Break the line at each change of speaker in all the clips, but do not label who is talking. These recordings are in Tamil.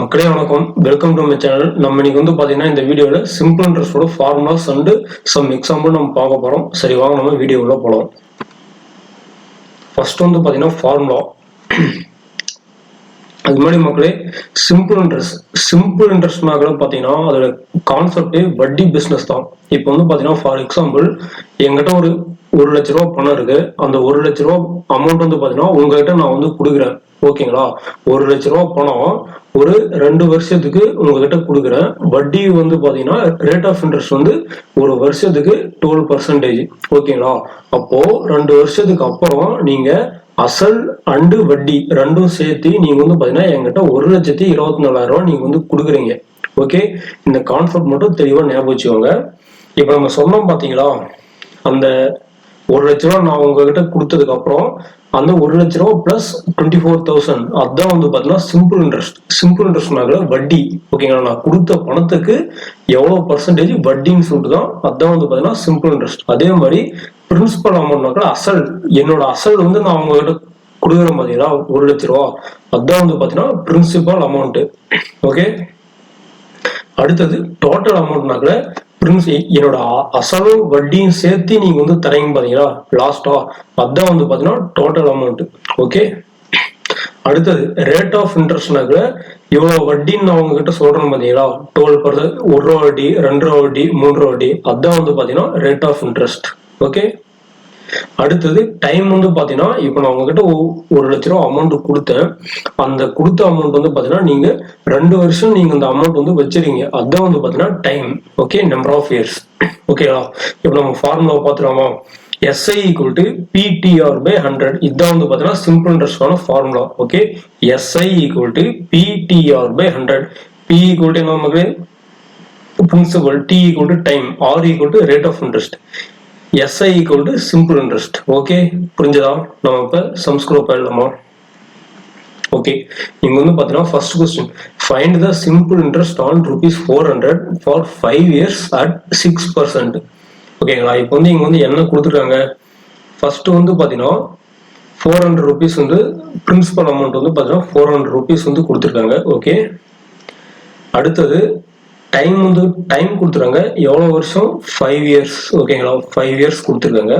மக்களே வணக்கம், வெல்கம் டு மை சேனல். நம்ம இன்னைக்கு வந்து பாத்தீங்கன்னா இந்த வீடியோல சிம்பிள் இன்ட்ரெஸ்டோட ஃபார்முலாஸ் அண்ட் சம் எக்ஸாம்பிள் நம்ம பார்க்க போறோம். சரி வாங்க நம்ம வீடியோக்குள்ள போலாம். ஃபர்ஸ்ட் வந்து பாத்தீங்கன்னா ஃபார்முலா. அது மாதிரி மக்களே சிம்பிள் இன்ட்ரெஸ்ட்னால பாத்தீங்கன்னா அதோட கான்செப்டே வட்டி பிசினஸ் தான். இப்போ வந்து பாத்தீங்கன்னா ஃபார் எக்ஸாம்பிள் என்கிட்ட ஒரு 1 லட்ச ரூபா பணம் இருக்கு. அந்த 1 லட்ச ரூபா அமௌண்ட் வந்து பாத்தீங்கன்னா உங்ககிட்ட நான் வந்து கொடுக்குறேன். ஓகேங்களா? 1 லட்ச ரூபா பணம் ஒரு 2 வருஷத்துக்கு உங்ககிட்ட கொடுக்குறேன். வட்டி வந்து பாத்தீங்கன்னா ரேட் ஆஃப் இன்ட்ரெஸ்ட் வந்து ஒரு வருஷத்துக்கு 12%. ஓகேங்களா? அப்போ 2 வருஷத்துக்கு அப்புறம் நீங்க அசல் அண்டு வட்டி ரெண்டும் சேர்த்து நீங்க வந்து பாத்தீங்கன்னா என்கிட்ட 1,24,000 நீங்க வந்து கொடுக்குறீங்க. ஓகே, இந்த கான்செப்ட் மட்டும் தெளிவா ஞாபகம் வச்சுக்கோங்க. இப்ப நம்ம சொன்னோம் பாத்தீங்களா, அந்த 1 லட்ச ரூபா நான் உங்ககிட்ட கொடுத்ததுக்கு அப்புறம் அந்த 1 லட்ச ரூபா பிளஸ் 24,000 அதான் வந்து பாத்தீங்கன்னா சிம்பிள் இன்ட்ரெஸ்ட்னால வட்டி. ஓகேங்களா? நான் கொடுத்த பணத்துக்கு எவ்வளவு பர்சன்டேஜ் வட்டின்னு சொல்லிட்டு தான் அதான் வந்து பாத்தீங்கன்னா சிம்பிள் இன்ட்ரெஸ்ட். அதே மாதிரி பிரின்சிபல் அமௌண்ட்னாக்க அசல், என்னோட அசல் வந்து நான் உங்ககிட்ட கொடுக்குற பாத்தீங்களா 1 லட்ச ரூபா, அதான் வந்து பாத்தீங்கன்னா பிரின்சிபல் அமௌண்ட். ஓகே, அடுத்தது டோட்டல் அமௌண்ட்னாக்க என்னோட அசலும் வட்டியும் சேர்த்து நீங்க வந்து தரீங்க பாத்தீங்களா லாஸ்டா, அதான் வந்து பாத்தீங்கன்னா டோட்டல் அமௌண்ட். ஓகே, அடுத்தது ரேட் ஆஃப் இன்ட்ரெஸ்ட்னாக்க இவ்வளவு வட்டின்னு நான் உங்ககிட்ட சொல்றேன் பாத்தீங்களா 12%, 1 ரூபா வட்டி, 2 ரூபா வட்டி, 3 ரூபா வட்டி, அதான் வந்து பாத்தீங்கன்னா ரேட் ஆஃப் இன்ட்ரெஸ்ட். ஓகே, அடுத்தது டைம் வந்து பாத்தீங்கன்னா இப்ப நான் உங்ககிட்ட 1 லட்ச ரூபா அமௌண்ட் கொடுத்தேன். அந்த கொடுத்த அமௌண்ட் வந்து பாத்தீங்கன்னா நீங்க 2 வருஷம் நீங்க அந்த அமௌண்ட் வந்து வச்சிருக்கீங்க, அதான் வந்து பாத்தீங்கன்னா time. Okay, number of years. ஓகேவா? இப்ப நம்ம ஃபார்முலா பாத்துக்கலாமா? SI equal to PTR by 100. இதுதான் வந்து பாத்தீங்கன்னா சிம்பிள் இன்ட்ரெஸ்டான formula. Okay, SI equal to PTR by 100. P equal to என்ன நமக்கு principal, T equal to time, R equal to rate of interest, SI equal to simple interest. Okay, புரிஞ்சதா? நம்ம இப்ப சம்ஸ்குள்ள போயிடலாமா? ஓகே, இங்க வந்து பாத்தீங்கன்னா first question, find the simple interest on ₹400 for 5 years at 6%. ஓகேங்களா? இப்போ வந்து இங்க வந்து என்ன கொடுத்துருக்காங்க, ஃபர்ஸ்ட் வந்து பாத்தீங்கன்னா ₹400 வந்து பிரின்சிபல் அமௌண்ட் வந்து பாத்தீங்கன்னா ₹400 வந்து கொடுத்துருக்காங்க. ஓகே, அடுத்தது டைம் வந்து டைம் கொடுத்துருக்காங்க, எவ்வளவு வருஷம்? 5 இயர்ஸ். ஓகேங்களா? 5 இயர்ஸ் கொடுத்துருக்காங்க.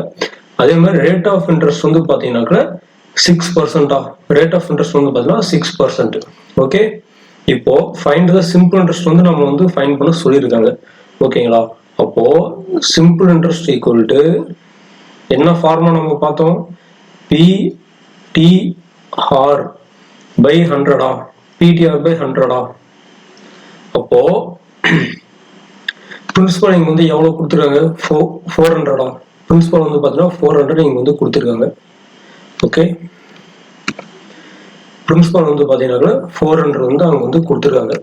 அதே மாதிரி ரேட் ஆஃப் இன்ட்ரெஸ்ட் வந்து பாத்தீங்கன்னாக்க 6%. ரேட் ஆஃப் இன்ட்ரெஸ்ட் வந்து பாத்தீங்கன்னா 6%. ஓகே, இப்போ ஃபைண்ட் தி சிம்பிள் இன்ட்ரெஸ்ட் வந்து நம்ம வந்து ஃபைண்ட் பண்ண சொல்லியிருக்காங்க. ஓகேங்களா? அப்போ சிம்பிள் இன்ட்ரெஸ்ட் ஈக்குவல் டு என்ன ஃபார்முலா நம்ம பார்த்தோம்? PTR by 100. PTR by 100. அப்போ பிரின்சிபல் இங்க வந்து எவ்வளவு கொடுத்துருக்காங்க? 400. பிரின்சிபல் வந்து பாத்தீங்கன்னா 400 இங்க வந்து கொடுத்துருக்காங்க. ஓகே, பிரின்சிபல் வந்து பாத்தீங்கன்னா 400 வந்து அவங்க வந்து கொடுத்துருக்காங்க.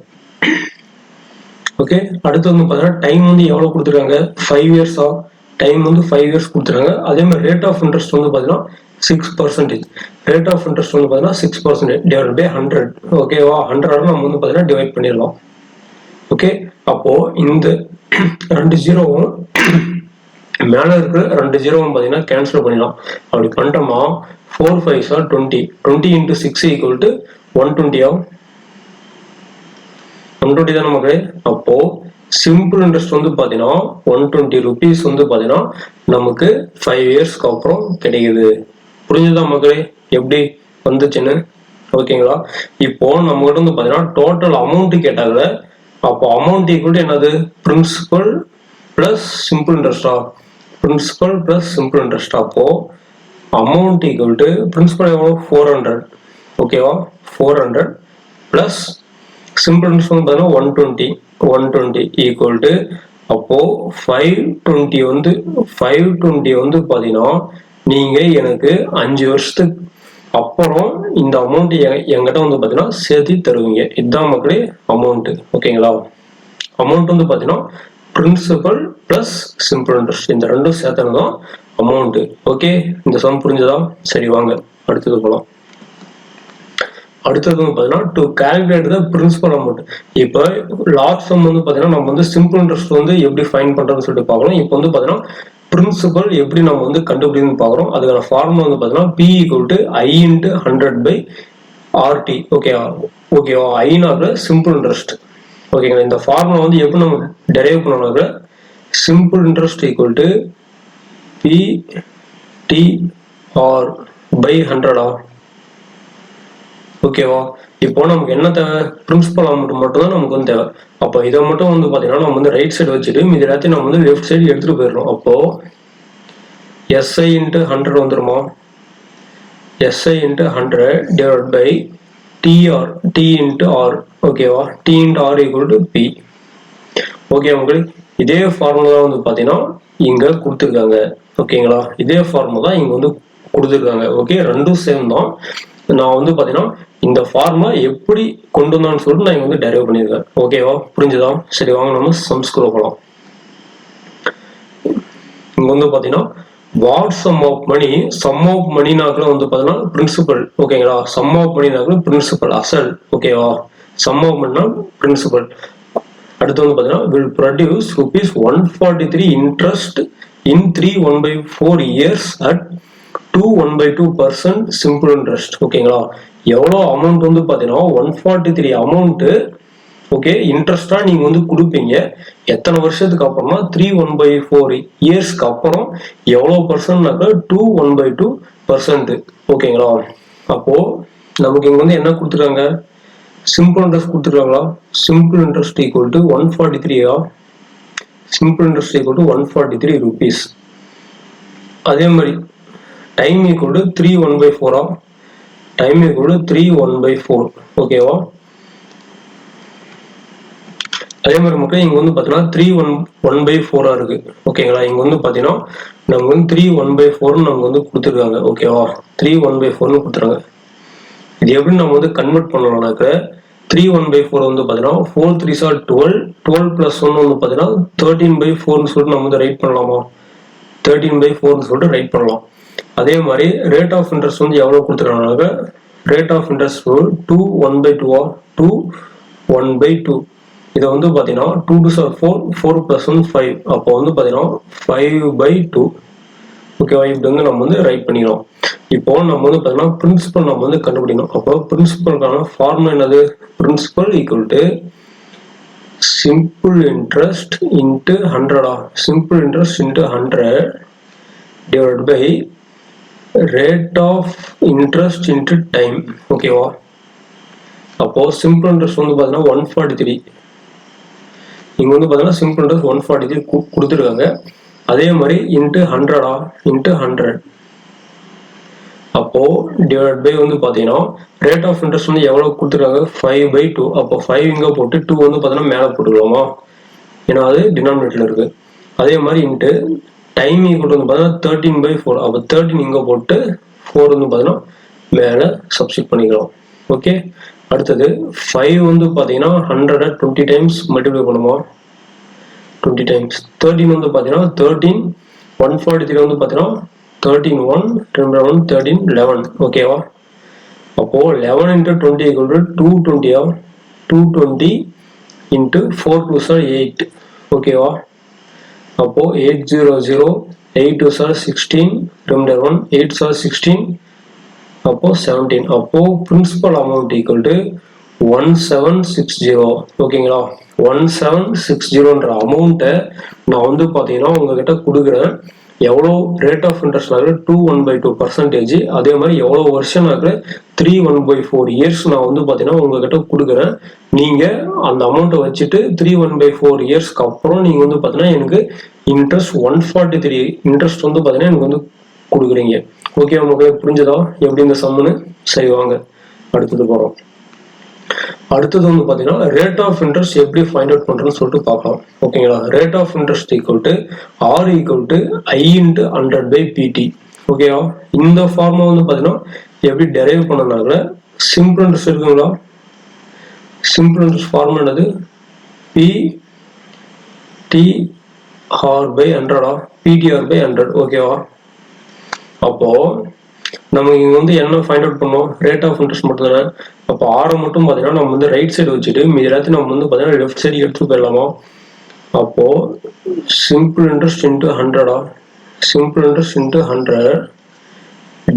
ஓகே, அடுத்து வந்து பாத்தீங்கன்னா டைம் வந்து எவ்வளவு கொடுத்துருக்காங்க? 5 இயர்ஸா? டைம் வந்து 5 இயர்ஸ் கொடுத்துருக்காங்க. அதே மாதிரி ரேட் ஆஃப் இன்ட்ரெஸ்ட் வந்து பாத்தீங்கன்னா 6%. ரேட் ஆஃப் இன்ட்ரெஸ்ட் வந்து பாத்தீங்கன்னா 6% டிவைட் பை 100. ஓகேவா? 100 நம்ம வந்து பாத்தீங்கன்னா டிவைட் பண்ணிடலாம். ஓகே, அப்போ இந்த 2 ஜீரோவும் மேல இருக்கிற 2 ஜீரோவும் பாத்தீங்கன்னா கேன்சல் பண்ணிடலாம். அப்படி பண்ணிட்டோமா 4 5s are 20. 20 into 6 equal to 120. 120 தான் நமக்கு. அப்போ சிம்பிள் இன்ட்ரெஸ்ட் வந்து பாத்தீங்கன்னா ₹120 வந்து பாத்தீங்கன்னா நமக்கு 5 இயர்ஸ்க்கு அப்புறம் கிடைக்குது. புரிஞ்சுதா மக்களே எப்படி வந்துச்சுன்னு? ஓகேங்களா? இப்போ நம்ம கிட்ட வந்து பாத்தீங்கன்னா டோட்டல் அமௌண்ட் கேட்டாங்க. அப்போ அமௌண்ட் ஈக்குவல் டு என்னது? பிரின்சிபல் பிளஸ் சிம்பிள் இன்ட்ரெஸ்டா? Principal plus simple interest. அப்போ அமௌண்ட் ஈக்குவல் டு பிரின்சிபல் எவ்வளவு? 400. ஓகேவா? 400 பிளஸ் சிம்பிள் இன்ட்ரெஸ்ட் வந்து பாத்தீங்கன்னா 120 ஈக்குவல் டு அப்போ 520 வந்து பாத்தீங்கன்னா நீங்க எனக்கு 5 வருஷத்துக்கு அப்புறம் இந்த அமௌண்ட் என்கிட்ட வந்து பாத்தீங்கன்னா சேர்த்து தருவீங்க. இதுதான் மக்களே அமௌண்ட். ஓகேங்களா? அமௌண்ட் வந்து பாத்தீங்கன்னா பிரின்சிபல் பிளஸ் சிம்பிள் இன்ட்ரெஸ்ட் இந்த ரெண்டும் சேர்த்தனதான் அமௌண்ட். ஓகே, இந்த சம் புரிஞ்சதா? சரி வாங்க அடுத்தது போலாம். அடுத்தது வந்து பாத்தீங்கன்னா to calculate the principal amount. இப்போ லாஸ்ட் சம் வந்து பாத்தீங்கன்னா நம்ம வந்து சிம்பிள் இன்ட்ரெஸ்ட் வந்து எப்படி ஃபைண்ட் பண்றதுன்னு சொல்லிட்டு பார்க்கலாம். இப்போ வந்து பாத்தீங்கன்னா பிரின்சிபல் எப்படி நம்ம வந்து கண்டுபிடிக்கணும்னு பாக்குறோம். அதுக்கான ஃபார்முலா வந்து பாத்தீங்கன்னா P equal to I into 100 by RT. Okay, ஓகேவா. ஐனாக்க சிம்பிள் இன்ட்ரெஸ்ட். ஓகேங்களா. இந்த ஃபார்முலா வந்து எப்படி நம்ம டெரைவ் பண்ணனாக்க simple interest equal to PTR by 100. ஓகேவா. இப்போ நமக்கு என்ன தேவை, பிரின்சிபல் அமௌண்ட் மட்டும் தான் நமக்கு வந்து தேவை. அப்போ இதை மட்டும் வந்து பாத்தீங்கன்னா நம்ம வந்து ரைட் சைடு வச்சுட்டு மீதி எல்லாத்தையும் நம்ம வந்து லெஃப்ட் சைடு எடுத்துட்டு போயிடணும். அப்போ SI into 100 வந்துருமா, SI into 100 divided by TR, T into R. ஓகேவா. T into R equal to P. Okay உங்களுக்கு இதே ஃபார்முலா வந்து பாத்தீங்கன்னா இங்க கொடுத்துருக்காங்க. ஓகேங்களா. இதே ஃபார்முலா இங்க வந்து கொடுத்துருக்காங்க. ஓகே, ரெண்டும் சேம் தான். நான் வந்து பாத்தீங்கன்னா இந்த ஃபார்முலா எப்படி கொண்டு வந்தான்னு சொல்லிட்டு நான் இங்க வந்து டெரைவ் பண்ணியிருக்கேன். ஓகேவா, புரிஞ்சுதா? சரி, வாங்க நம்ம சம்ஸ்குள்ள போகலாம். இங்க வந்து பாத்தீங்கன்னா what sum of money, sum of மணினாக்குள்ள வந்து பாத்தீங்கன்னா பிரின்சிபல். ஓகேங்களா. சம் ஆஃப் மணினாக்குள்ள பிரின்சிபல் அசல். ஓகேவா. சம் ஆஃப் மணினா பிரின்சிபல். அடுத்து வந்து பாத்தீங்கன்னா will produce rupees 143 interest in 3 1/4 years at 2 1/2% simple interest. ஓகேங்களா. எவ்வளோ அமௌண்ட் வந்து பாத்தீங்கன்னா 143 அமௌண்ட் ஓகே இன்ட்ரெஸ்டா நீங்க வந்து கொடுப்பீங்க. எத்தனை வருஷத்துக்கு அப்புறமா 3 1/4 இயர்ஸ்க்கு அப்புறம் எவ்வளவு பர்சன்ட்னாக்க 2 1/2%. ஓகேங்களா. அப்போ நமக்கு இங்க வந்து என்ன கொடுத்துருக்காங்க, சிம்பிள் இன்ட்ரெஸ்ட் கொடுத்துருக்காங்களா. Simple interest equal to 143. Simple interest equal to 143 rupees. அதே மாதிரி time equal to 3 1/4. Time equal to 3 1/4. ஓகேவா. அதே மாதிரி மக்கள் இங்க வந்து பாத்தீங்கன்னா 3 1/4 இருக்கு. ஓகேங்களா. இங்க வந்து பாத்தீங்கன்னா நமக்கு வந்து 3 1/4 நமக்கு வந்து கொடுத்துருக்காங்க. ஓகேவா. 3 1/4 கொடுத்துருக்காங்க. இது எப்படி நம்ம வந்து கன்வெர்ட் பண்ணலாம்னாக்க 3 1/4 வந்து பாத்தீங்கன்னா 4 3s are 12, 12 plus 1 வந்து பாத்தீங்கன்னா 13/4 சொல்லிட்டு நம்ம வந்து ரைட் பண்ணலாமா, 13/4 சொல்லிட்டு ரைட் பண்ணலாம். அதே மாதிரி ரேட் ஆஃப் இன்ட்ரெஸ்ட் வந்து எவ்வளவு கொடுத்துருக்காங்க, ரேட் ஆஃப் இன்ட்ரெஸ்ட் 2 1/2 2 1/2. இதை வந்து பாத்தீங்கன்னா 2 2s are 4, 4 plus 1 5. அப்போ வந்து பாத்தீங்கன்னா 5/2. ஓகேவா. இப்படி வந்து நம்ம வந்து ரைட் பண்ணிக்கலாம். இப்போ நம்ம வந்து பாத்தீங்கன்னா பிரின்சிபல் நம்ம வந்து கண்டுபிடிக்கணும். அப்போ பிரின்சிபலுக்கான ஃபார்முலா என்னது, principal equal to simple interest into 100. Simple interest into 100 divide by rate of interest into time. ஓகேவா. அப்போ சிம்பிள் இன்ட்ரெஸ்ட் வந்து பாத்தீங்கன்னா 143. இங்க வந்து பாத்தீங்கன்னா சிம்பிள் இன்ட்ரெஸ்ட் 143 கொடுத்துருக்காங்க. அதே மாதிரி இன்ட்டு 100 இன்ட்டு 100. அப்போ டிவைட் பை வந்து பாத்தீங்கன்னா ரேட் ஆஃப் இன்ட்ரெஸ்ட் வந்து எவ்வளவு கொடுத்துருக்காங்க 5/2. அப்போ 5 இங்க போட்டு 2 வந்து பாத்தீங்கன்னா மேல போட்டுக்கலாமா, ஏன்னா அது டினாமினேட்டர்ல இருக்கு. அதே மாதிரி இன்ட்டு டைம் ஈக்குவல் வந்து பாத்தீங்கன்னா 13/4. அப்போ 13 இங்க போட்டு 4 வந்து பாத்தீங்கன்னா மேல சப்ஸ்டிட் பண்ணிக்கலாம். ஓகே. அடுத்தது 5 வந்து பாத்தீங்கன்னா 100 20 டைம்ஸ் மல்டிப்ளை பண்ணுமா, 20 டைம்ஸ். 13 வந்து பாத்தீங்கன்னா 13 143 வந்து பாத்தீங்கன்னா 13 1 1 13 11. ஓகேவா. அப்போ 11 into 20 equal to 220. 220 into 4 2s are 8. ஓகேவா. அப்போ 800 8 2s are 16 remainder 1 8s are 16. அப்போ 17. அப்போ பிரின்சிபல் அமௌண்ட் ஈக்குவல் டு 1760. ஓகேங்களா. 1760ன்ற அமௌண்ட்டை நான் வந்து பாத்தீங்கன்னா உங்ககிட்ட கொடுக்குறேன். எவ்வளோ ரேட் ஆஃப் இன்ட்ரெஸ்ட் 2 1/2%. அதே மாதிரி எவ்வளோ வருஷம் 3 1/4 இயர்ஸ் நான் வந்து பாத்தீங்கன்னா உங்ககிட்ட கொடுக்குறேன். நீங்க அந்த அமௌண்ட்டை வச்சுட்டு 3 1/4 இயர்ஸ்க்கு அப்புறம் நீங்க வந்து பாத்தீங்கன்னா எனக்கு இன்ட்ரெஸ்ட் 143 இன்ட்ரெஸ்ட் வந்து பாத்தீங்கன்னா எனக்கு வந்து கொடுக்குறீங்க. ஓகே, உங்களுக்கு புரிஞ்சதா எப்படி இந்த சம்முன்னு? சரி, வாங்க அடுத்தது போறோம். அடுத்தது வந்து பாத்தீங்கன்னா ரேட் ஆஃப் இன்ட்ரெஸ்ட் எப்படி ஃபைண்ட் அவுட் பண்றதுன்னு சொல்லிட்டு பார்க்கலாம். ஓகேங்களா. Rate of interest equal to R equal to I into 100/PT. ஓகேவா. இந்த ஃபார்முலா வந்து பாத்தீங்கன்னா எப்படி டெரைவ் பண்ணனால சிம்பிள் இன்ட்ரெஸ்ட் இருக்குங்களா. சிம்பிள் இன்ட்ரெஸ்ட் ஃபார்முலா என்னது, PTR/100 PTR/100. ஓகேவா. அப்போ நம்ம இங்க வந்து என்ன ஃபைண்ட் அவுட் பண்ணோம், ரேட் ஆஃப் இன்ட்ரெஸ்ட் மட்டும் தானே. அப்போ ஆரை மட்டும் பாத்தீங்கன்னா நம்ம வந்து ரைட் சைடு வச்சுட்டு மீதி எல்லாத்தையும் நம்ம வந்து பாத்தீங்கன்னா லெஃப்ட் சைடு எடுத்து போயிடலாமா. அப்போ simple interest into 100. Simple interest into 100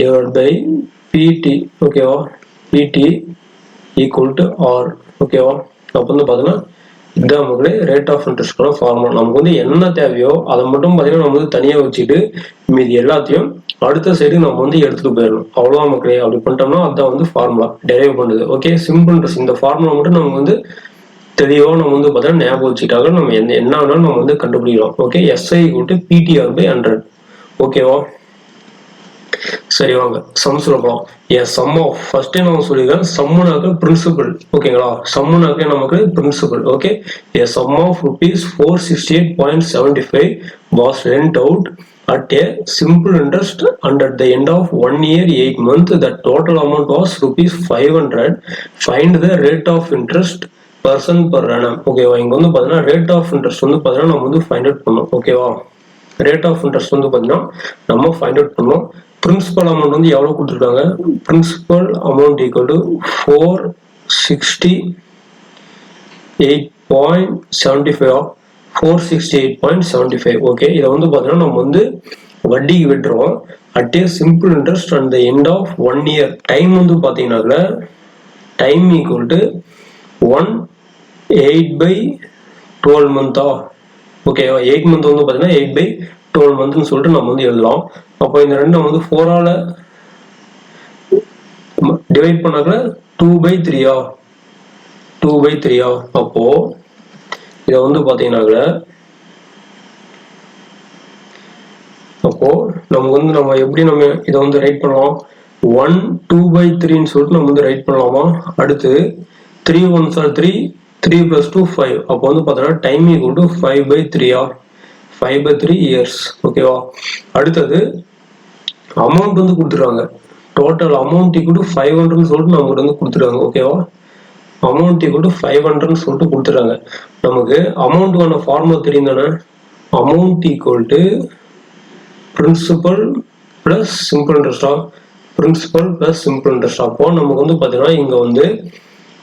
divide by PT. ஓகேவா. PT equal to R. ஓகேவா? அப்போ வந்து பார்த்தீங்கன்னா இதுதான் நமக்கு ரேட் ஆஃப் இன்ட்ரெஸ்ட்கான ஃபார்முலா. நமக்கு வந்து என்ன தேவையோ அதை மட்டும் பார்த்தீங்கன்னா நம்ம வந்து தனியாக வச்சுட்டு மீதி எல்லாத்தையும் அடுத்த சைடு நம்ம வந்து எடுத்துட்டு போயிடணும். அவ்வளோதான் மக்களே. அப்படி பண்ணிட்டோம்னா அதுதான் வந்து ஃபார்முலா டெரைவ் பண்ணுது. Okay, simple interest. இந்த ஃபார்முலா மட்டும் நம்ம வந்து தெளிவாக நம்ம வந்து பார்த்தீங்கன்னா ஞாபகம் வச்சுட்டாக நம்ம என்ன வேணாலும் நம்ம வந்து கண்டுபிடிக்கலாம். Okay, SI = PTR by 100. ஓகேவா? சரி, வாங்க சம் சொல்லலாம். சம் ஆஃப் ஃபர்ஸ்டே நம்ம சொல்லிடுறேன். சம்முனாக்க பிரின்சிபல். ஓகேங்களா? சம்முனாக்க நமக்கு principal. Okay, sum of ₹468.75 was lent out at a simple interest and at the end of 1 year 8 months the total amount was ₹500. Find the rate of interest % per annum. ஓகேவா? இங்க வந்து பாத்தீங்கன்னா ரேட் ஆஃப் இன்ட்ரெஸ்ட் வந்து பாத்தீங்கன்னா நம்ம வந்து ஃபைண்ட் அவுட் பண்ணோம். ஓகேவா? ரேட் ஆஃப் இன்ட்ரெஸ்ட் வந்து பாத்தீங்கன்னா நம்ம ஃபைண்ட் அவுட் பண்ணோம். பிரின்சிபல் அமௌண்ட் வந்து எவ்வளவு கொடுத்துருக்காங்க? Principal amount equal to 468.75 468.75. Okay, இதை வந்து பாத்தீங்கன்னா நம்ம வந்து வட்டிக்கு விட்டுறோம். At a simple interest and the end of 1 year. Time வந்து பாத்தீங்கன்னா டைம் ஈக்குவல் டு 8/12 மந்த்தா? ஓகேவா? 8 மந்த் வந்து பாத்தீங்கன்னா 8/12 மந்த்னு சொல்லிட்டு நம்ம வந்து எழுதலாம். அப்போ இந்த ரெண்டு வந்து 4ஆல டிவைட் பண்ணாக்க 2/3. 2/3. அப்போ இதை வந்து பாத்தீங்கன்னா அப்போ நமக்கு வந்து நம்ம எப்படி நம்ம இதை வந்து ரைட் பண்ணலாம்? 1 2/3ன்னு சொல்லிட்டு நம்ம வந்து ரைட் பண்ணலாமா? அடுத்து 3 1s are 3, 3 + 2 5. அப்போ வந்து பார்த்தோன்னா டைம் ஈக்குவல் டு 5/3. 5/3 இயர்ஸ். ஓகேவா? அடுத்தது அமௌண்ட் வந்து கொடுத்துருவாங்க. டோட்டல் அமௌண்ட் ஈக்குவல் டு 500ன்னு சொல்லிட்டு நமக்கு வந்து கொடுத்துருவாங்க. ஓகேவா? அமௌண்ட் ஈக்குவல் டு 500ன்னு சொல்லிட்டு கொடுத்துருவாங்க. நமக்கு அமௌண்ட்டுக்கான ஃபார்முலா தெரியும் தானே? Amount equal to principal plus simple இன்ட்ரெஸ்டா? Principal plus simple interest. அப்போ நமக்கு வந்து பார்த்தீங்கன்னா இங்க வந்து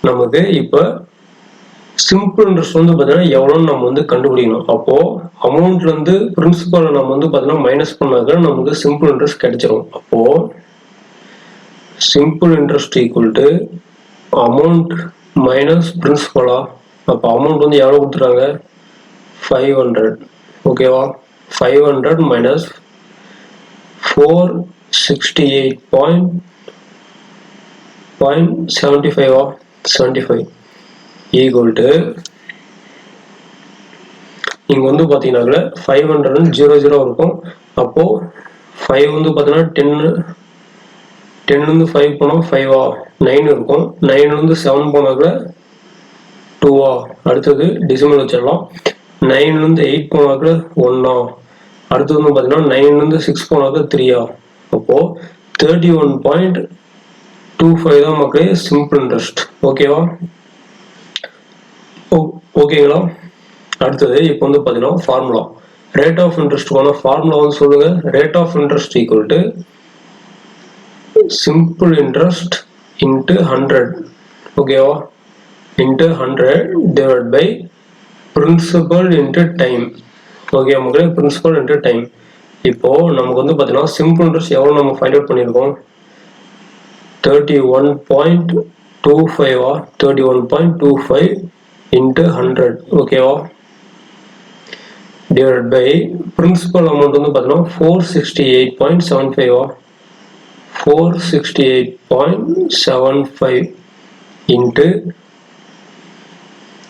நமக்கு இப்போ சிம்பிள் இன்ட்ரெஸ்ட் வந்து பார்த்தீங்கன்னா எவ்வளோன்னு நம்ம வந்து கண்டுபிடிக்கணும். அப்போ அமௌண்ட்ல இருந்து பிரின்சிபல் நம்ம வந்து பார்த்தீங்கன்னா மைனஸ் பண்ணாக்க நமக்கு சிம்பிள் இன்ட்ரெஸ்ட் கிடைச்சிரும். அப்போ simple interest equal to amount minus பிரின்சிபலா? அப்போ அமௌண்ட் வந்து எவ்வளோ கொடுத்துறாங்க? 500. ஓகேவா? 500 மைனஸ் 468.75 ஈக்குவல் டு இங்க வந்து பாத்தீங்கன்னா 500 00 இருக்கும். அப்போ 5 வந்து பாத்தீங்கன்னா 10 இருந்து 5 போனா 5 9 இருக்கும். 9 இருந்து 7 போனாக்க 2 அடுத்தது டெசிமல் வச்சிடலாம். 9 இருந்து 8 போனாக்க 1 அடுத்தது வந்து பாத்தீங்கன்னா 9 இருந்து 6 போனாக்க 3 அப்போ 31.25 தான் மக்களே சிம்பிள் இன்ட்ரெஸ்ட். ஓகேவா? ஓகேங்களா? அடுத்தது இப்போ வந்து பாத்தீங்கன்னா ஃபார்முலா ரேட் ஆஃப் இன்ட்ரெஸ்ட்கான ஃபார்முலா வந்து சொல்லுங்க. Rate of interest equal to simple interest into 100. ஓகேவா? Into 100 divide by principal into time. Okay மக்களே, பிரின்சிபல் இன்ட்டு டைம். இப்போ நமக்கு வந்து பாத்தீங்கன்னா சிம்பிள் இன்ட்ரெஸ்ட் எவ்வளவு நம்ம ஃபைண்ட் அவுட் பண்ணியிருக்கோம்? 31.25 31.25 இன்ட்டு 100. ஓகேவா? டிவைட் பை பிரின்சிபல் அமௌண்ட் வந்து பாத்தீங்கன்னா 468.75 468.75 இன்ட்டு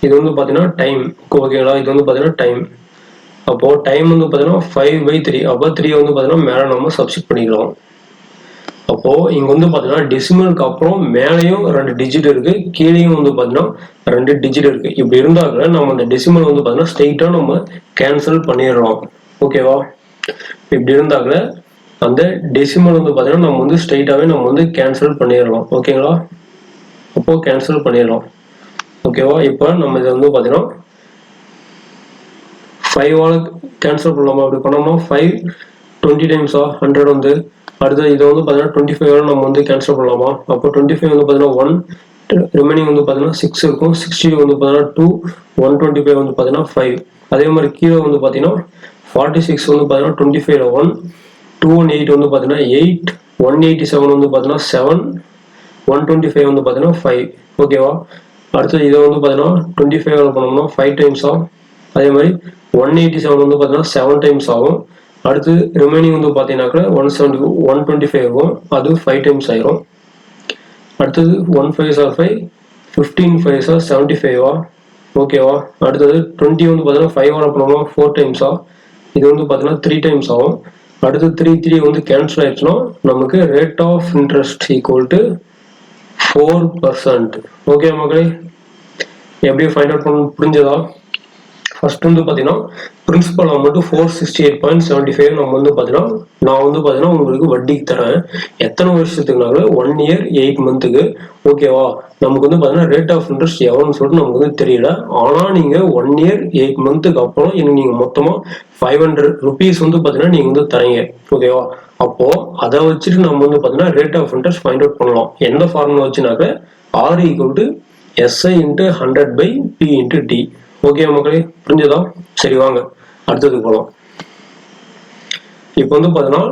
இது வந்து பாத்தீங்கன்னா டைம். ஓகேங்களா? இது வந்து பாத்தீங்கன்னா டைம். அப்போ டைம் வந்து பாத்தீங்கன்னா 5/3. அப்போ 3 வந்து பாத்தீங்கன்னா மேல நம்ம சப்ஸ்டிட் பண்ணிக்கலாம். அப்போ இங்க வந்து பாத்தீங்கன்னா டெசிமலுக்கு அப்புறம் மேலேயும் 2 டிஜிட் இருக்கு, கீழேயும் வந்து பாத்தீங்கன்னா 2 டிஜிட் இருக்கு. இப்படி இருந்தாக்க நம்ம அந்த டெசிமல் வந்து பாத்தீங்கன்னா ஸ்ட்ரெயிட்டா நம்ம கேன்சல் பண்ணிடலாம். ஓகேவா? இப்படி இருந்தாக்க அந்த டெசிமல் வந்து பாத்தீங்கன்னா நம்ம வந்து ஸ்ட்ரெயிட்டாவே நம்ம வந்து கேன்சல் பண்ணிடலாம். ஓகேங்களா? அப்போ கேன்சல் பண்ணிடலாம். ஓகேவா? இப்போ நம்ம இதை வந்து பாத்தீங்கன்னா 5ஆல கேன்சல் பண்ணலாமா? அப்படி பண்ணோம்னா 5 20 டைம்ஸா 100 வந்து அடுத்து இதை வந்து பாத்தீங்கன்னா 25 நம்ம வந்து கேன்சல் பண்ணலாமா? அப்போ 25 வந்து பாத்தீங்கன்னா 1 ரிமைனிங் வந்து பாத்தீங்கன்னா 6 இருக்கும். 60 வந்து பாத்தீங்கன்னா 2 125 வந்து பாத்தீங்கன்னா 5. அதே மாதிரி கீழே வந்து பாத்தீங்கன்னா 46 வந்து பாத்தீங்கன்னா 25 1 218 வந்து பாத்தீங்கன்னா 8 187 வந்து பாத்தீங்கன்னா 7 125 வந்து பார்த்தீங்கன்னா 5 ஓகேவா. அடுத்தது இதை வந்து பார்த்தீங்கன்னா 25 பண்ணோம்னா 5 டைம்ஸ் ஆகும். அதே மாதிரி 187 வந்து பார்த்தீங்கன்னா 7 டைம்ஸ் ஆகும். அடுத்து ரிமைனிங் வந்து பார்த்தீங்கன்னாக்கா 125 இருக்கும், அது 5 டைம்ஸ் ஆயிரும். அடுத்தது 1 5s are 5, 15 5s are 75 ஓகேவா. அடுத்தது 20 வந்து பார்த்தீங்கன்னா 5 பண்ணோம்னா 4 டைம்ஸா, இது வந்து பார்த்தீங்கன்னா 3 டைம்ஸ் ஆகும். அடுத்து 3 வந்து கேன்சல் ஆயிடுச்சுன்னா நமக்கு rate of interest equal to 4%. Okay மக்களே, எப்படி ஃபைண்ட் அவுட் பண்ண புரிஞ்சதா? ஃபர்ஸ்ட் வந்து பார்த்தீங்கன்னா பிரின்சிபல் அமௌண்ட் 468.75 நம்ம வந்து பார்த்தீங்கன்னா நான் வந்து பார்த்தீங்கன்னா உங்களுக்கு வட்டிக்கு தரேன். எத்தனை வருஷத்துக்குனாலும் 1 year 8 months ஓகேவா. நமக்கு வந்து பார்த்தீங்கன்னா ரேட் ஆஃப் இன்ட்ரெஸ்ட் எவ்வளோன்னு சொல்லிட்டு நமக்கு வந்து தெரியல. ஆனால் நீங்கள் 1 year 8 months அப்புறம் எனக்கு நீங்கள் மொத்தமாக 500 rupees வந்து பார்த்தீங்கன்னா நீங்கள் வந்து தரீங்க ஓகேவா. அப்போ அதை வச்சுட்டு நம்ம வந்து பார்த்தீங்கன்னா rate of interest find out பண்ணலாம். எந்த ஃபார்முலா வச்சுனாக்க R = SI × 100/P × D. Okay மக்களே, புரிஞ்சதா? சரி வாங்க அடுத்ததுக்கு போகலாம். இப்போ வந்து பார்த்தீங்கன்னா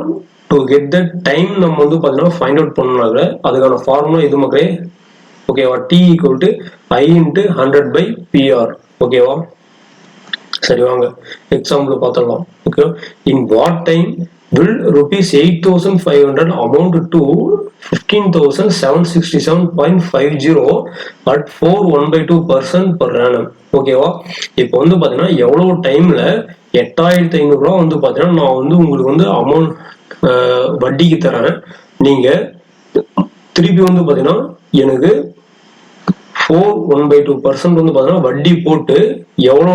டு கெட் த டைம் நம்ம வந்து பார்த்தீங்கன்னா ஃபைண்ட் அவுட் பண்ணனால அதுக்கான ஃபார்முலா இது மக்களே ஓகேவா. T = I × 100/PR ஓகேவா. சரி வாங்க எக்ஸாம்பிள் பார்த்துடலாம். Okay, in what time will ₹8,500 amount to 15,767.50 at 4.1/2% per annum ஓகேவா. இப்போ வந்து பார்த்தீங்கன்னா எவ்வளோ டைம்ல 8,500 வந்து பார்த்தீங்கன்னா நான் வந்து உங்களுக்கு வந்து அமௌண்ட் வட்டிக்கு தரேன். நீங்க திருப்பி வந்து பார்த்தீங்கன்னா எனக்கு 4.1/2% வந்து பார்த்தீங்கன்னா வட்டி போட்டு எவ்வளோ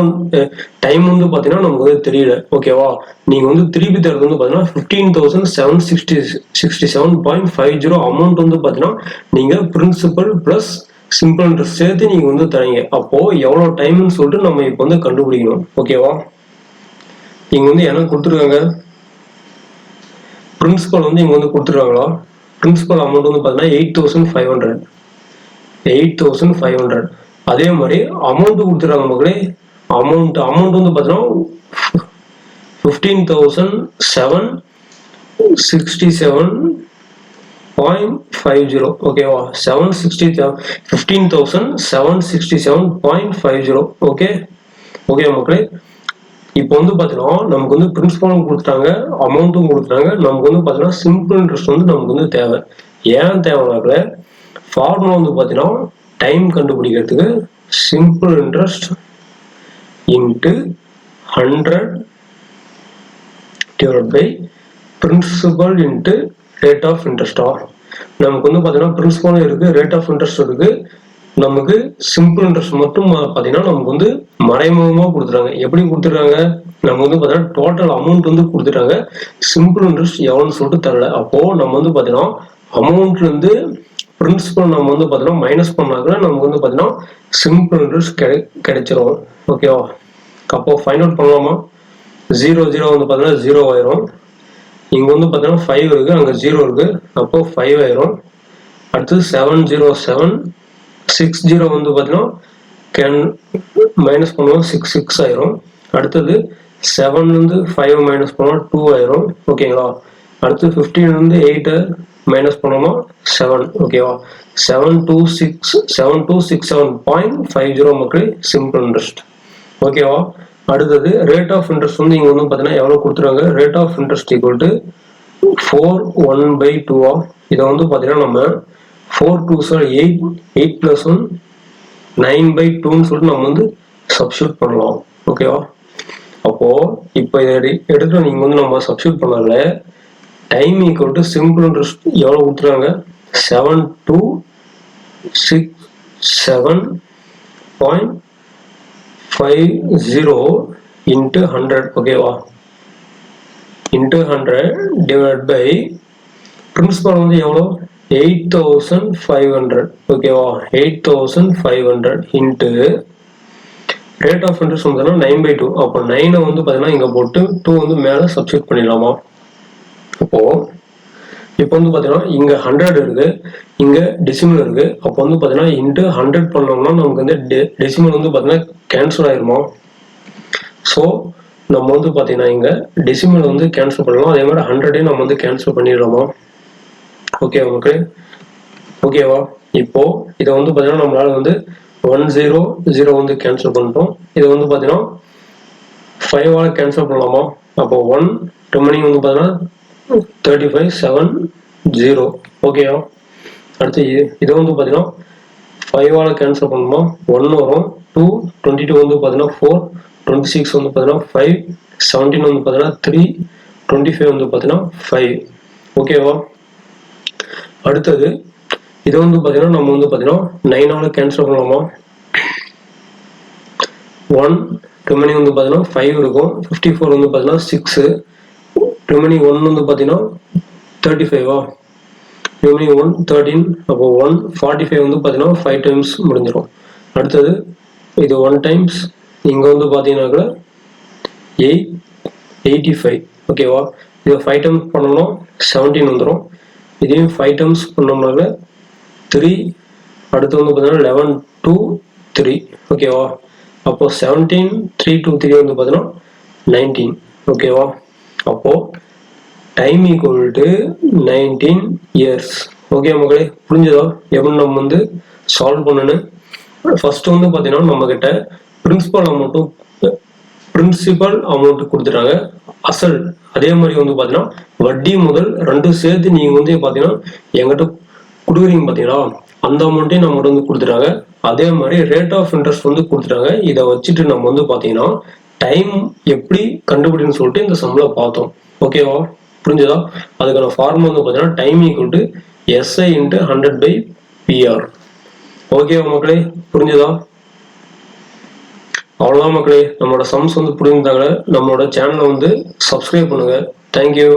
டைம் வந்து பார்த்தீங்கன்னா நமக்கு வந்து தெரியல ஓகேவா. நீங்கள் வந்து திருப்பி தரது வந்து பார்த்தீங்கன்னா 15,767.50 அமௌண்ட் வந்து பார்த்தீங்கன்னா நீங்கள் பிரின்சிபல் ப்ளஸ் சிம்பிள் இன்ட்ரெஸ்ட் சேர்த்து நீங்கள் வந்து தரீங்க. அப்போ எவ்வளோ டைம்னு சொல்லிட்டு நம்ம இப்போ வந்து கண்டுபிடிக்கணும் ஓகேவா. இங்கே வந்து எனக்கு கொடுத்துருக்காங்க பிரின்சிபல் வந்து இங்கே வந்து கொடுத்துருக்காங்களா. பிரின்சிபல் அமௌண்ட் வந்து பார்த்தீங்கன்னா 8,500. அதே மாதிரி அமௌண்ட் கொடுத்துருக்காங்க மக்களே. அமௌண்ட் வந்து பார்த்தீங்கன்னா 15,767.50 ஓகேவா. 15,767.50 ஓகே மக்களே. இப்போ வந்து பார்த்தீங்கன்னா நமக்கு வந்து பிரின்சிபலும் கொடுத்துட்டாங்க, அமௌண்ட்டும் கொடுத்துட்டாங்க. நமக்கு வந்து பார்த்தீங்கன்னா சிம்பிள் இன்ட்ரெஸ்ட் வந்து நமக்கு வந்து தேவை. ஏன் தேவைனாக்கல ஃபார்முலா வந்து பார்த்தீங்கன்னா டைம் கண்டுபிடிக்கிறதுக்கு simple interest into 100 divide by principal into rate of இன்ட்ரெஸ்டா. நமக்கு வந்து பார்த்தீங்கன்னா பிரின்சிபலும் இருக்கு, ரேட் ஆஃப் இன்ட்ரெஸ்ட் இருக்கு. நமக்கு சிம்பிள் இன்ட்ரெஸ்ட் மட்டும் பார்த்தீங்கன்னா நமக்கு வந்து மறைமுகமாக கொடுத்துட்டாங்க. எப்படி கொடுத்துருக்காங்க, நம்ம வந்து பார்த்தீங்கன்னா டோட்டல் அமௌண்ட் வந்து கொடுத்துட்டாங்க, சிம்பிள் இன்ட்ரெஸ்ட் எவ்வளோன்னு சொல்லிட்டு தரல. அப்போ நம்ம வந்து பார்த்தீங்கன்னா அமௌண்ட்ல இருந்து பிரின்சிபல் நம்ம வந்து பார்த்தீங்கன்னா மைனஸ் பண்ணாக்க நமக்கு வந்து பார்த்தீங்கன்னா சிம்பிள் இன்ட்ரெஸ்ட் கிடைச்சிரும் ஓகேவா. அப்போ ஃபைண்ட் அவுட் பண்ணலாமா. 0 வந்து பார்த்தீங்கன்னா 0 ஆயிரும். இங்கே வந்து பார்த்தீங்கன்னா 5 இருக்கு, அங்கே 0 இருக்கு, அப்போ 5 ஆயிரும். அடுத்தது 707 60 வந்து பார்த்தீங்கன்னா மைனஸ் பண்ணுவோம் 6 ஆயிரும். அடுத்தது 7 வந்து 5 மைனஸ் பண்ணுவோம் 2 ஆயிரும் ஓகேங்களா. அடுத்து 15 வந்து 8 மைனஸ் பண்ணோமா 7 ஓகேவா. 7267.50 மக்களே சிம்பிள் இன்ட்ரெஸ்ட் ஓகேவா. அடுத்தது ரேட் ஆஃப் இன்ட்ரெஸ்ட் வந்து இங்கே வந்து பார்த்தீங்கன்னா எவ்வளோ கொடுத்துருவாங்க. Rate of interest equal to 4.1/2 இதை வந்து பார்த்தீங்கன்னா நம்ம 4 2s 8, 8 + 1 9/2ன்னு சொல்லிட்டு நம்ம வந்து சப்ஸ்டியூட் பண்ணலாம் ஓகேவா. அப்போ இப்போ இதை எடுத்து நீங்கள் வந்து நம்ம சப்ஸ்டியூட் பண்ணல time equal to simple interest எவ்வளோ கொடுத்துருக்காங்க 7267.50 இன்ட்டு 100 ஓகேவா. இன்ட்டு 100 டிவைட் பை பிரின்சிபல் வந்து எவ்வளோ 8,500 ஓகேவா. 8,500 இன்ட்டு ரேட் ஆஃப் இன்ட்ரெஸ்ட் வந்து 9/2. அப்போ 9 வந்து பார்த்தீங்கன்னா இங்கே போட்டு 2 வந்து மேலே சப்ஸ்டியூட் பண்ணிடலாமா. அப்போ இப்போ வந்து பார்த்தீங்கன்னா இங்கே 100 இருக்கு, இங்கே டெசிமல் இருக்கு. அப்போ வந்து பார்த்தீங்கன்னா இன்ட்டு 100 பண்ணோம்னா நமக்கு வந்து டெசிமல் வந்து பார்த்தீங்கன்னா கேன்சல் ஆயிருமா. ஸோ நம்ம வந்து பார்த்தீங்கன்னா இங்கே டெசிமல் வந்து கேன்சல் பண்ணலாம், அதே மாதிரி 100 நம்ம வந்து கேன்சல் பண்ணிடலாமா. Okay okay. ஓகேவா? இப்போ இதை வந்து பார்த்தீங்கன்னா நம்மளால வந்து 100 வந்து கேன்சல் பண்ணிட்டோம். இதை வந்து பார்த்தீங்கன்னா 5ஆல் கேன்சல் பண்ணலாமா? அப்போ 1 ரிமைனிங் வந்து பார்த்தீங்கன்னா 35 7 0. ஓகேவா? அடுத்து இதை வந்து பார்த்தீங்கன்னா 5ஆல் கேன்சல் பண்ணணுமா? 1 வரும். 2 22 வந்து பார்த்தீங்கன்னா 4 26 வந்து பார்த்தீங்கன்னா 5 17 வந்து பார்த்தீங்கன்னா 3 25 வந்து பார்த்தீங்கன்னா 5. ஓகேவா? அடுத்தது இதை வந்து பார்த்தீங்கன்னா நம்ம வந்து பார்த்தீங்கன்னா 9ஆல் கேன்சல் பண்ணலாமா? 1 ரிமைனிங் வந்து பார்த்தீங்கன்னா 5 இருக்கும். 54 வந்து பார்த்தீங்கன்னா 6 ரிமைனிங் 1 வந்து பார்த்தீங்கன்னா 35வா? ரிமைனிங் 1 13. அப்போ 1 45 வந்து பார்த்தீங்கன்னா 5 டைம்ஸ் முடிஞ்சிடும். அடுத்தது இது 1 டைம்ஸ், இங்கே வந்து பார்த்தீங்கன்னாக்க 85. ஓகேவா? இதை 5 டைம்ஸ் பண்ணோம்னா 17 வந்துடும். இதையும் 5 டைம்ஸ் பண்ணோம்னாக்க 3. அடுத்து வந்து பார்த்தீங்கன்னா 11 2 3. ஓகேவா? அப்போ 17 3 2 3 வந்து பார்த்தீங்கன்னா 19. ஓகேவா? அப்போ time equal to 19 years. Okay மக்களே, புரிஞ்சதா எப்படி நம்ம வந்து சால்வ் பண்ணனு? ஃபர்ஸ்ட் வந்து பார்த்தீங்கன்னா நம்ம கிட்ட பிரின்சிபல் அமௌண்ட் கொடுத்துட்டாங்க, அசல் அதே மாதிரி வந்து பார்த்தீங்கன்னா வட்டி முதல் ரெண்டும் சேர்த்து நீங்க வந்து பார்த்தீங்கன்னா எங்கிட்ட கொடுக்குறீங்க பார்த்தீங்களா, அந்த அமௌண்ட்டையும் நம்மகிட்ட வந்து கொடுத்துட்டாங்க. அதே மாதிரி ரேட் ஆஃப் இன்ட்ரெஸ்ட் வந்து கொடுத்துட்டாங்க. இதை வச்சுட்டு நம்ம வந்து பார்த்தீங்கன்னா டைம் எப்படி கண்டுபிடின்னு சொல்லிட்டு இந்த சம்ல பார்த்தோம். ஓகேவா? புரிஞ்சதா? அதுக்கான ஃபார்முலா வந்து பார்த்தீங்கன்னா time equal to SI × 100/PR. ஓகேவா மக்களே, புரிஞ்சதா? அவ்வளோதான் மக்களே, நம்மளோட சம்ஸ் வந்து புரிஞ்சுட்டாங்க. நம்மளோட சேனலை வந்து சப்ஸ்கிரைப் பண்ணுங்க. தேங்க்யூ.